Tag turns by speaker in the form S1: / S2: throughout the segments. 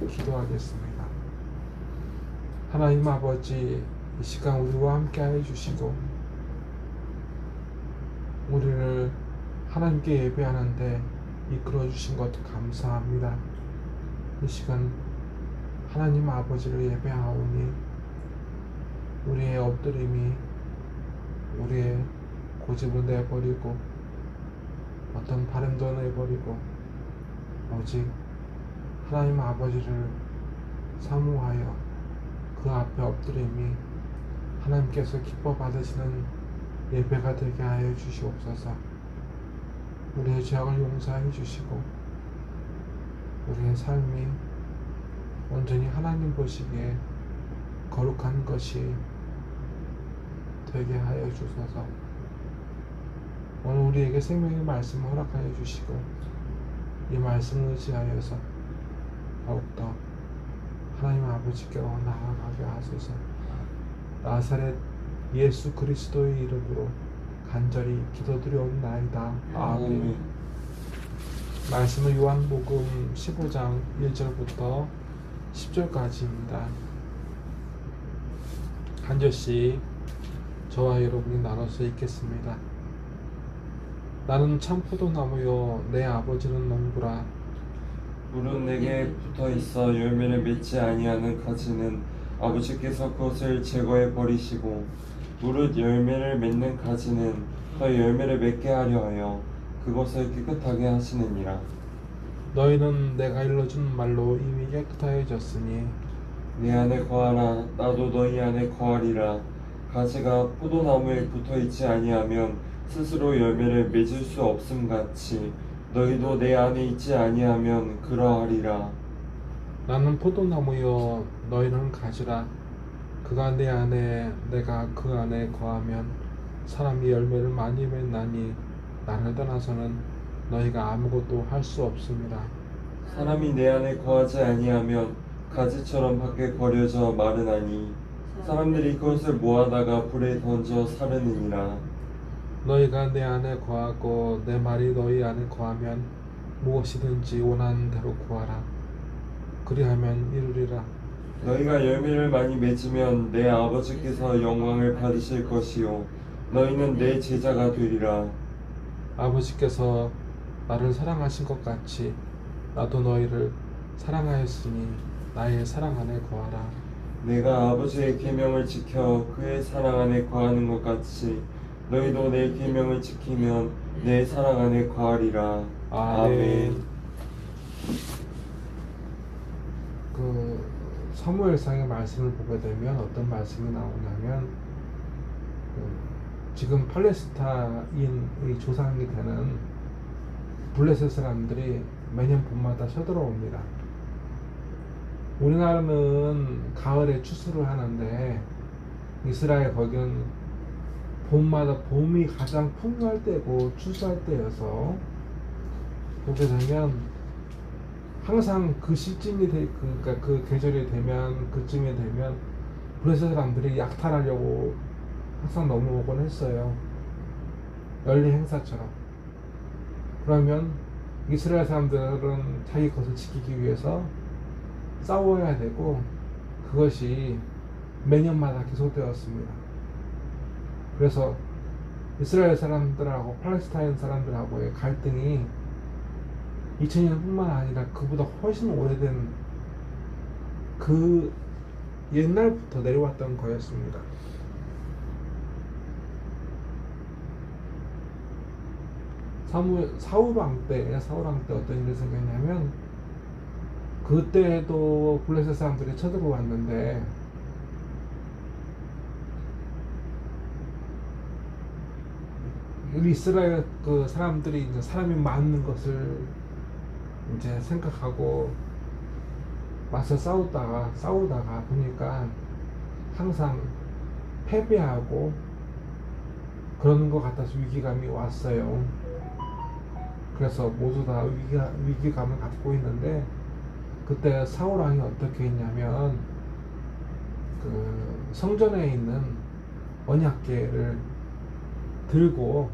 S1: 기도하겠습니다. 하나님 아버지, 이 시간 우리와 함께 해주시고 우리를 하나님께 예배하는데 이끌어 주신 것 감사합니다. 이 시간 하나님 아버지를 예배하오니 우리의 엎드림이 우리의 고집을 내버리고 어떤 바램도 내버리고 오직 하나님 아버지를 사모하여 그 앞에 엎드림이 하나님께서 기뻐 받으시는 예배가 되게 하여 주시옵소서. 우리의 죄악을 용서해 주시고 우리의 삶이 온전히 하나님 보시기에 거룩한 것이 되게 하여 주소서. 오늘 우리에게 생명의 말씀을 허락하여 주시고 이 말씀을 의지하여서 더욱더 하나님 아버지께로 나아가게 하소서. 나사렛 예수 그리스도의 이름으로 간절히 기도드리옵나이다. 아멘. 말씀은 요한복음 15장 1절부터 10절까지입니다. 한 절씩 저와 여러분이 나눠서 읽겠습니다. 나는 참 포도나무요 내 아버지는 농부라.
S2: 물은 내게 붙어 있어 열매를 맺지 아니하는 가지는 아버지께서 그것을 제거해 버리시고 무릇 열매를 맺는 가지는 더 열매를 맺게 하려 하여 그것을 깨끗하게 하시느니라.
S1: 너희는 내가 일러준 말로 이미 깨끗하여졌으니
S2: 내 안에 거하라. 나도 너희 안에 거하리라. 가지가 포도나무에 붙어 있지 아니하면 스스로 열매를 맺을 수 없음 같이 너희도 내 안에 있지 아니하면 그러하리라.
S1: 나는 포도나무요 너희는 가지라. 그가 내 안에 내가 그 안에 거하면 사람이 열매를 많이 맺나니 나를 떠나서는 너희가 아무것도 할 수 없습니다.
S2: 사람이 내 안에 거하지 아니하면 가지처럼 밖에 버려져 마르나니 사람들이 그것을 모아다가 불에 던져 사르느니라.
S1: 너희가 내 안에 거하고 내 말이 너희 안에 거하면 무엇이든지 원하는 대로 구하라. 그리하면 이루리라.
S2: 너희가 열매를 많이 맺으면 내 아버지께서 영광을 받으실 것이요 너희는 내 제자가 되리라.
S1: 아버지께서 나를 사랑하신 것 같이 나도 너희를 사랑하였으니 나의 사랑 안에 거하라.
S2: 내가 아버지의 계명을 지켜 그의 사랑 안에 거하는 것 같이 너희도 내 계명을 지키면 내 사랑 안에 거하리라. 아멘.
S1: 그 사무엘상의 말씀을 보게 되면 어떤 말씀이 나오냐면 지금 팔레스타인의 조상이 되는 블레셋 사람들이 매년 봄마다 쳐들어옵니다. 우리나라는 가을에 추수를 하는데 이스라엘 거기는 봄마다 봄이 가장 풍요할 때고 추수할 때여서 보게 되면 항상 그 시즌이 그러니까 그 계절이 되면 그쯤이 되면 블레셋 사람들이 약탈하려고 항상 넘어오곤 했어요. 연례 행사처럼. 그러면 이스라엘 사람들은 자기 것을 지키기 위해서 싸워야 되고 그것이 매년마다 계속되었습니다. 그래서 이스라엘 사람들하고 팔레스타인 사람들하고의 갈등이 2000년뿐만 아니라 그보다 훨씬 오래된 그 옛날부터 내려왔던 거였습니다. 사울왕 때 어떤 일이 생겼냐면 그때도 블레셋 사람들이 쳐들어왔는데 이스라엘 그 사람들이 이제 사람이 많은 것을 이제 생각하고 맞서 싸우다가 보니까 항상 패배하고 그러는 것 같아서 위기감이 왔어요. 그래서 모두 다 위기감을 갖고 있는데 그때 사울 왕이 어떻게 했냐면 그 성전에 있는 언약궤를 들고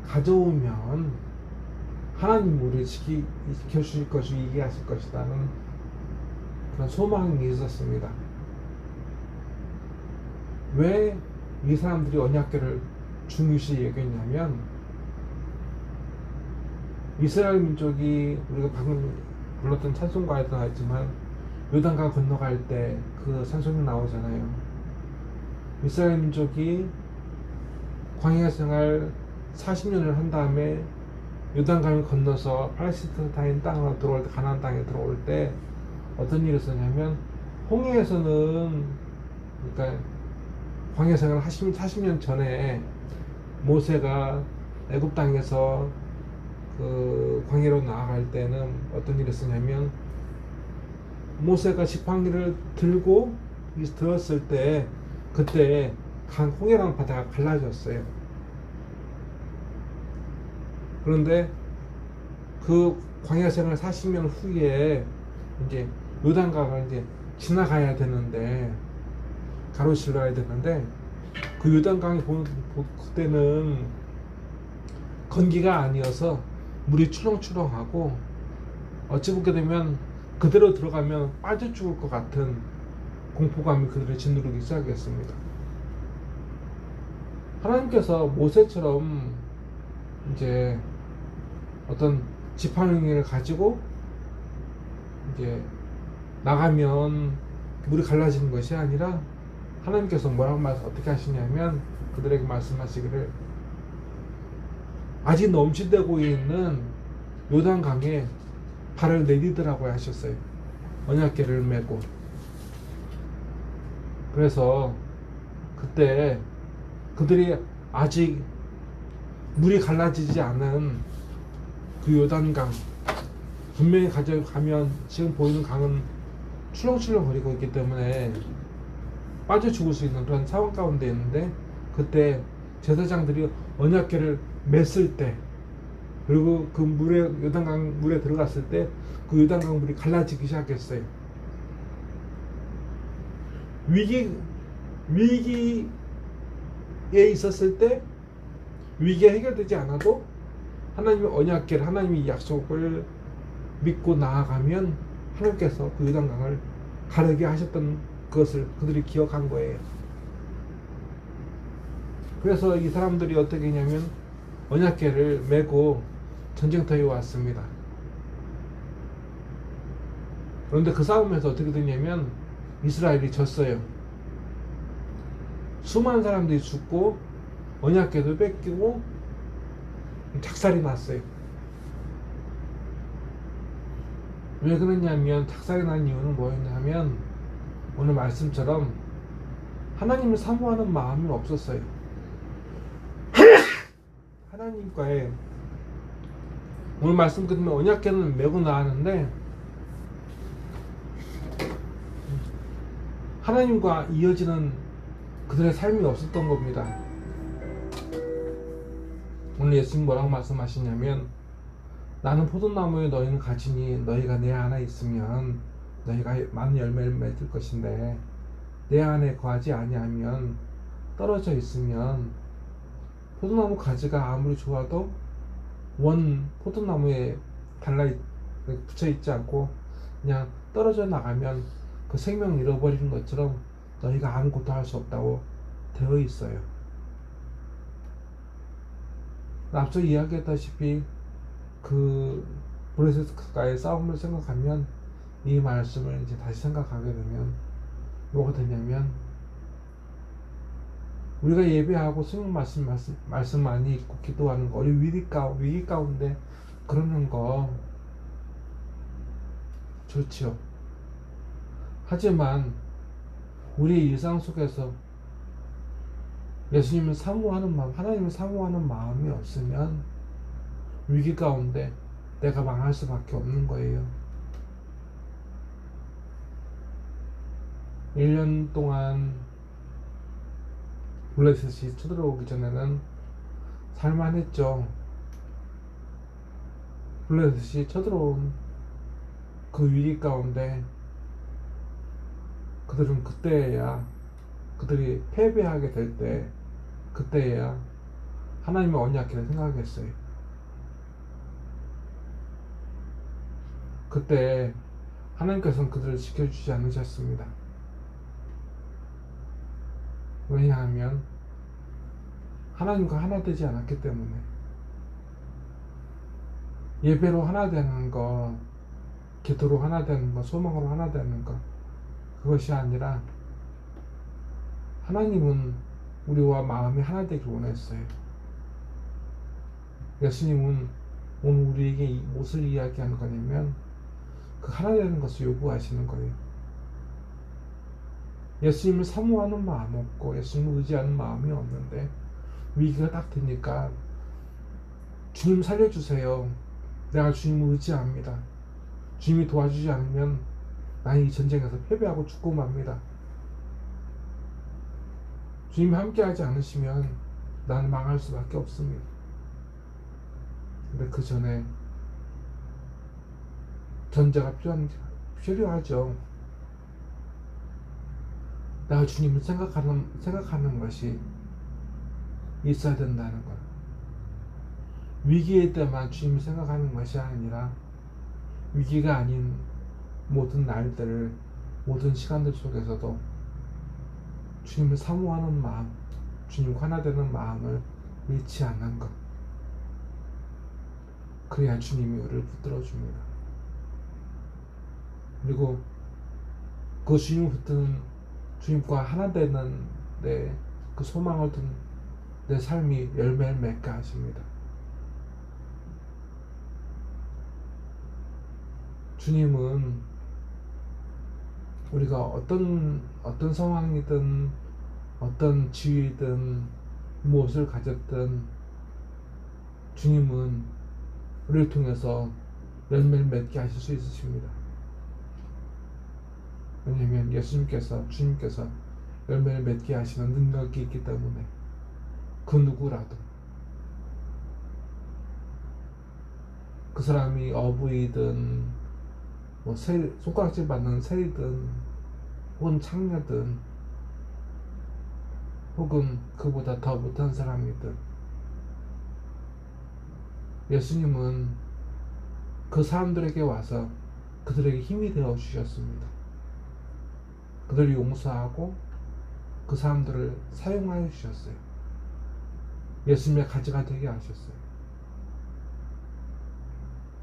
S1: 가져오면 하나님 우리를 지켜주실 것이고 이기하실 것이라는 그런 소망이 있었습니다. 왜 이 사람들이 언약궤를 중요시 여겼냐면, 이스라엘 민족이 우리가 방금 불렀던 찬송가에도 나왔지만 요단강 건너갈 때 그 찬송이 나오잖아요. 이스라엘 민족이 광야 생활 40년을 한 다음에 요단강을 건너서 팔레스타인 땅으로 들어올 때, 가나안 땅에 들어올 때 어떤 일이 있었냐면, 홍해에서는, 그러니까 광야 생활 40년 전에 모세가 애굽 땅에서 그 광야로 나아갈 때는 어떤 일이 있었냐면, 모세가 지팡이를 들었을 때 그때 홍해랑 바다가 갈라졌어요. 그런데 그 광야 생활 40년 후에 이제 요단강을 이제 지나가야 되는데, 가로질러야 되는데, 그 요단강이 그때는 건기가 아니어서 물이 출렁출렁하고, 어찌 보게 되면 그대로 들어가면 빠져 죽을 것 같은 공포감이 그들을 짓누르기 시작했습니다. 하나님께서 모세처럼 이제 어떤 지팡이를 가지고 이제 나가면 물이 갈라지는 것이 아니라, 하나님께서 어떻게 하시냐면 그들에게 말씀하시기를, 아직 넘치되고 있는 요단강에 발을 내디더라고 하셨어요. 언약궤를 메고. 그래서 그때 그들이 아직 물이 갈라지지 않은 그 요단강, 분명히 가면 지금 보이는 강은 출렁출렁 거리고 있기 때문에 빠져 죽을 수 있는 그런 상황 가운데 있는데, 그때 제사장들이 언약궤를 맸을 때, 그리고 그 요단강 물에 들어갔을 때 그 요단강 물이 갈라지기 시작했어요. 위기에 있었을 때, 위기가 해결되지 않아도 하나님의 언약궤를, 하나님의 약속을 믿고 나아가면 하나님께서 그 요단강을 가르게 하셨던 그것을 그들이 기억한 거예요. 그래서 이 사람들이 어떻게 했냐면 언약궤를 메고 전쟁터에 왔습니다. 그런데 그 싸움에서 어떻게 되냐면 이스라엘이 졌어요. 수많은 사람들이 죽고 언약궤도 뺏기고 작살이 났어요. 왜 그러냐면, 작살이 난 이유는 뭐였냐면, 오늘 말씀처럼 하나님을 사모하는 마음이 없었어요. 하나님과의, 오늘 말씀 끝나면 언약궤는 메고 나왔는데 하나님과 이어지는 그들의 삶이 없었던 겁니다. 오늘 예수님 뭐라고 말씀하시냐면, 나는 포도나무에 너희는 가지니 너희가 내 안에 있으면 너희가 많은 열매를 맺을 것인데, 내 안에 거하지 아니하면 떨어져 있으면 포도나무 가지가 아무리 좋아도 원 포도나무에 붙여 있지 않고 그냥 떨어져 나가면 그 생명을 잃어버리는 것처럼 너희가 아무것도 할 수 없다고 되어 있어요. 앞서 이야기했다시피 그 브레스트가의 싸움을 생각하면, 이 말씀을 이제 다시 생각하게 되면 뭐가 되냐면, 우리가 예배하고 성경 말씀 많이 읽고 기도하는 거, 우리 위기 가운데 그러는 거 좋죠. 하지만 우리의 일상 속에서 예수님을 사모하는 마음, 하나님을 사모하는 마음이 없으면 위기 가운데 내가 망할 수밖에 없는 거예요. 1년 동안 블레셋이 쳐들어오기 전에는 살만했죠. 블레셋이 쳐들어온 그 위기 가운데 그들은 그들이 패배하게 될 때, 그때야 하나님의 언약궤를 생각했어요. 그때 하나님께서는 그들을 지켜주지 않으셨습니다. 왜냐하면 하나님과 하나 되지 않았기 때문에. 예배로 하나 되는 거, 기도로 하나 되는 거, 소망으로 하나 되는 거, 그것이 아니라 하나님은 우리와 마음이 하나 되길 원했어요. 예수님은 오늘 우리에게 무엇을 이야기하는 거냐면 그 하나 되는 것을 요구하시는 거예요. 예수님을 사모하는 마음 없고 예수님을 의지하는 마음이 없는데 위기가 딱 되니까 주님 살려주세요. 내가 주님을 의지합니다. 주님이 도와주지 않으면 나는 이 전쟁에서 패배하고 죽고 맙니다. 주님이 함께하지 않으시면 나는 망할 수밖에 없습니다. 근데 그 전에 전제가 필요하죠. 내가 주님을 생각하는 것이 있어야 된다는 것. 위기일 때만 주님을 생각하는 것이 아니라 위기가 아닌 모든 날들, 모든 시간들 속에서도 주님을 사모하는 마음, 주님과 하나 되는 마음을 잃지 않는 것. 그래야 주님이 우리를 붙들어 줍니다. 그리고 그 주님을 붙드는, 주님과 하나 되는 그 소망을 둔 내 삶이 열매를 맺게 하십니다. 주님은 우리가 어떤 상황이든 어떤 지위든 무엇을 가졌든 주님은 우리를 통해서 열매를 맺게 하실 수 있으십니다. 왜냐하면 주님께서 열매를 맺게 하시는 능력이 있기 때문에 그 누구라도 그 사람이 어부이든 손가락질 받는 새이든 혹은 창녀든 혹은 그보다 더 못한 사람이든 예수님은 그 사람들에게 와서 그들에게 힘이 되어 주셨습니다. 그들을 용서하고 그 사람들을 사용하여 주셨어요. 예수님의 가지가 되게 하셨어요.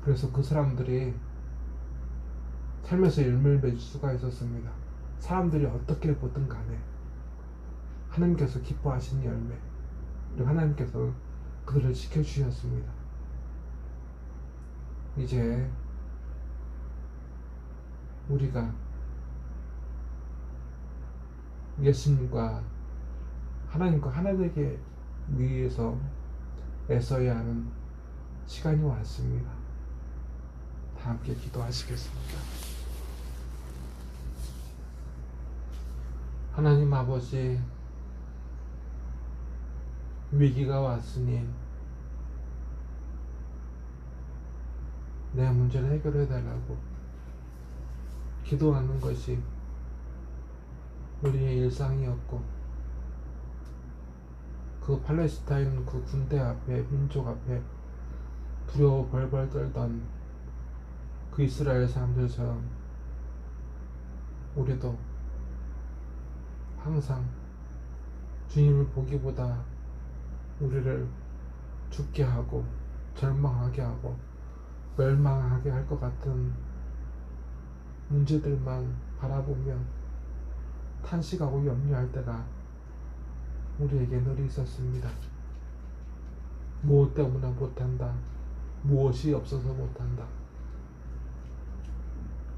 S1: 그래서 그 사람들이 삶에서 열매를 맺을 수가 있었습니다. 사람들이 어떻게 보든 간에 하나님께서 기뻐하시는 열매, 그리고 하나님께서 그들을 지켜주셨습니다. 이제 우리가 예수님과 하나님과 하나 되기 위해서 애써야 하는 시간이 왔습니다. 다 함께 기도하시겠습니다. 하나님 아버지, 위기가 왔으니 내 문제를 해결해 달라고 기도하는 것이 우리의 일상이었고, 그 팔레스타인 그 군대 앞에, 민족 앞에 두려워 벌벌 떨던 그 이스라엘 사람들처럼 우리도 항상 주님을 보기보다 우리를 죽게 하고 절망하게 하고 멸망하게 할 것 같은 문제들만 바라보며 탄식하고 염려할 때가 우리에게 늘 있었습니다. 무엇 때문에 못한다, 무엇이 없어서 못한다.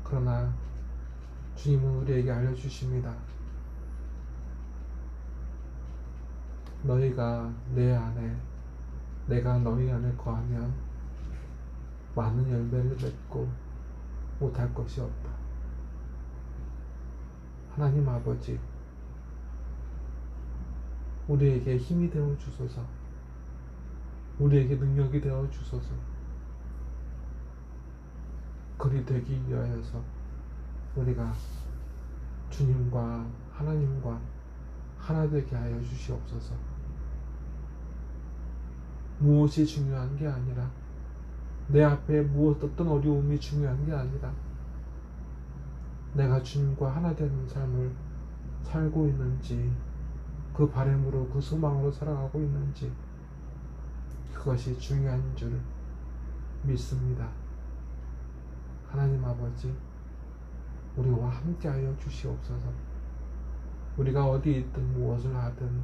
S1: 그러나 주님은 우리에게 알려주십니다. 너희가 내 안에, 내가 너희 안에 거하면 많은 열매를 맺고 못할 것이 없다. 하나님 아버지, 우리에게 힘이 되어 주소서. 우리에게 능력이 되어 주소서. 그리 되기 위하여서 우리가 주님과 하나님과 하나 되게 하여 주시옵소서. 무엇이 중요한 게 아니라, 내 앞에 어떤 어려움이 중요한 게 아니라 내가 주님과 하나 되는 삶을 살고 있는지, 그 바람으로 그 소망으로 살아가고 있는지, 그것이 중요한 줄 믿습니다. 하나님 아버지, 우리와 함께하여 주시옵소서. 우리가 어디 있든 무엇을 하든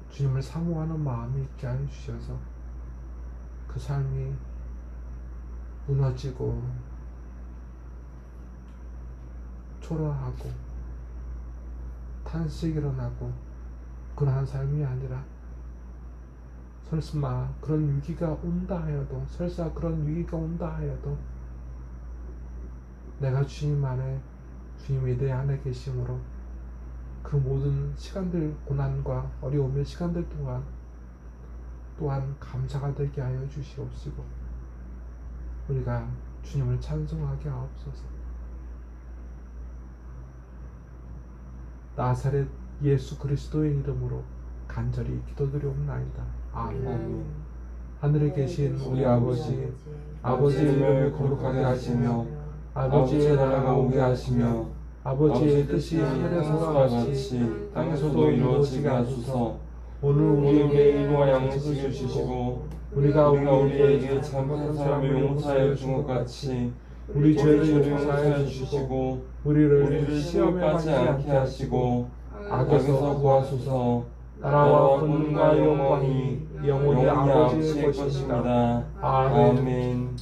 S1: 주님을 사모하는 마음이 있게 하여 주셔서 그 삶이 무너지고 초라하고 탄식이 일어나고 그러한 삶이 아니라, 설사 그런 위기가 온다 하여도 내가 주님 안에, 주님이 내 안에 계심으로 그 모든 시간들, 고난과 어려움의 시간들 또한 감사가 되게 하여 주시옵시고, 우리가 주님을 찬송하게 하옵소서. 나사렛 예수 그리스도의 이름으로 간절히 기도드리옵나이다. 아멘. 하늘에 계신 우리 아버지, 아버지의 이름을 거룩하게 하시며 아버지의 나라가 오게 하시며 아버지의 뜻이 하늘에서와 같이 땅에서도 이루어지게 하소서. 오늘 우리에게 일과 양식을 주시고 우리가 우리에게 잘못한 사람을 용서하여 준 것 같이 우리 죄를 용서하여 주시고 우리를 시험에 빠지지 않게 하시고 악에서 구하소서. 나라와 권능과 영광이 영원히 아버지의 것입니다. 아멘.